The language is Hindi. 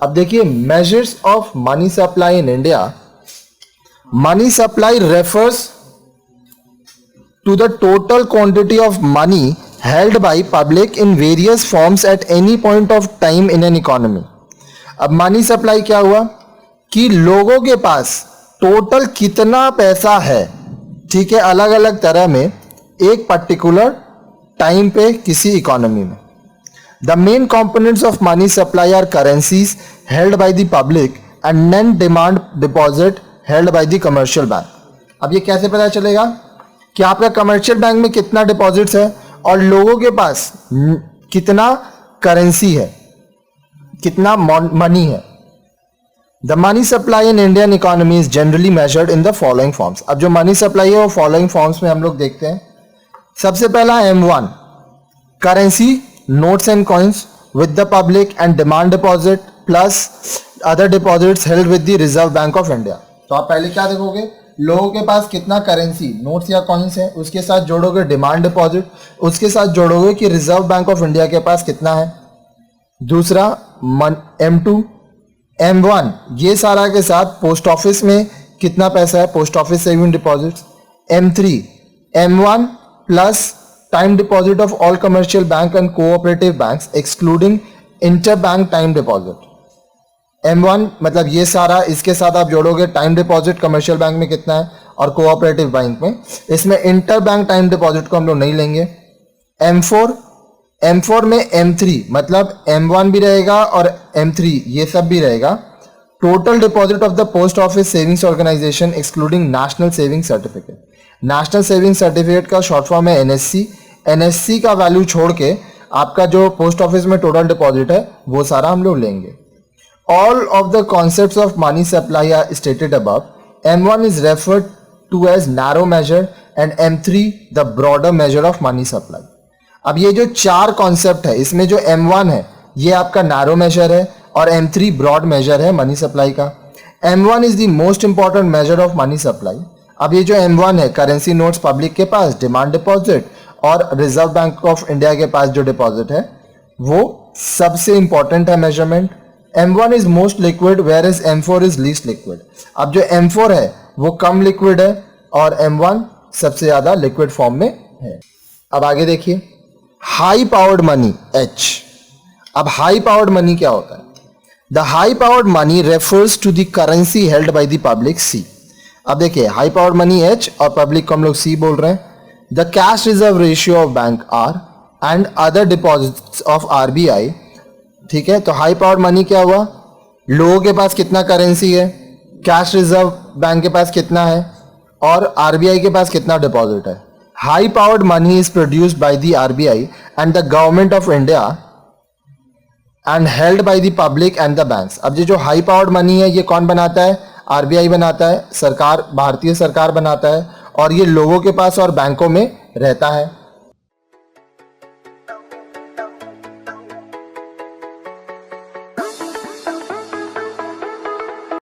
अब देखिए measures of money supply in India. Money supply refers to the total quantity of money held by public in various forms at any point of time in an economy. अब मनी सप्लाई क्या हुआ कि लोगों के पास टोटल कितना पैसा है, ठीक है, अलग अलग तरह में एक पर्टिकुलर टाइम पे किसी इकोनॉमी में. The main components of money supply are currencies held by the public and net demand deposit held by the commercial bank. अब ये कैसे पता चलेगा कि आपका कमर्शियल बैंक में कितना डिपॉजिट्स है और लोगों के पास कितना करेंसी है, कितना मनी है. The money supply in Indian economy is generally measured in the following forms. अब जो मनी सप्लाई है वो फॉलोइंग फॉर्म्स में हम लोग देखते हैं. सबसे पहला M1 currency, notes and coins with the public and demand deposit plus other deposits held with the reserve bank of India. तो आप पहले क्या देखोगे, लोगों के पास कितना करेंसी, नोट्स या कॉइन्स है, उसके साथ जोड़ोगे डिमांड डिपॉजिट, उसके साथ जोड़ोगे कि रिजर्व बैंक ऑफ इंडिया के पास कितना है. दूसरा M2, M1 ये सारा के साथ पोस्ट ऑफिस में कितना पैसा है, post office saving deposits. M3 M1 plus time deposit of all commercial bank and cooperative banks excluding inter bank time deposit. M1 मतलब ये सारा, इसके साथ आप जोड़ोगे टाइम डिपॉजिट कमर्शियल बैंक में कितना है और कोऑपरेटिव बैंक में. इसमें इंटर बैंक टाइम डिपॉजिट को हम लोग नहीं लेंगे. M4 में M3 मतलब M1 भी रहेगा और M3 ये सब भी रहेगा. Total deposit of the post office savings organisation excluding national saving certificate. National saving certificate का शॉर्ट फॉर्म है NSC. NSC का वैल्यू छोड़ के आपका जो पोस्ट ऑफिस में टोटल डिपॉजिट है वो सारा हम लोग लेंगे. All of the concepts of money supply are stated above. M1 is referred to as narrow measure and M3 the broader measure of money supply. अब ये जो चार कॉन्सेप्ट है इसमें जो M1 है ये आपका नैरो मेजर है और M3 ब्रॉड मेजर है मनी सप्लाई का. M1 is the most important measure of money supply. अब ये जो M1 है करेंसी, नोट्स पब्लिक के पास, डिमांड डिपॉजिट और रिजर्व बैंक ऑफ इंडिया के पास जो डिपॉजिट है वो सबसे इंपॉर्टेंट है measurement. M1 is most liquid whereas M4 is least liquid. अब जो M4 है वो कम लिक्विड है और M1 सबसे ज्यादा लिक्विड फॉर्म में है. अब आगे देखिए हाई पावर्ड मनी H. अब हाई पावर्ड मनी क्या होता है? The high powered money refers to the currency held by the public C. अब देखिए हाई पावर्ड मनी H और पब्लिक को हम लोग C बोल रहे हैं. The cash reserve ratio of bank R and other deposits of RBI. ठीक है, तो हाई पावर्ड मनी क्या हुआ, लोगों के पास कितना करेंसी है, कैश रिजर्व बैंक के पास कितना है और आरबीआई के पास कितना डिपॉजिट है. High powered money is produced by the RBI and the government of India and held by the public and the banks. अब ये जो हाई पावर्ड मनी है ये कौन बनाता है, आरबीआई बनाता है, सरकार, भारतीय सरकार बनाता है और ये लोगों के पास और बैंकों में रहता है.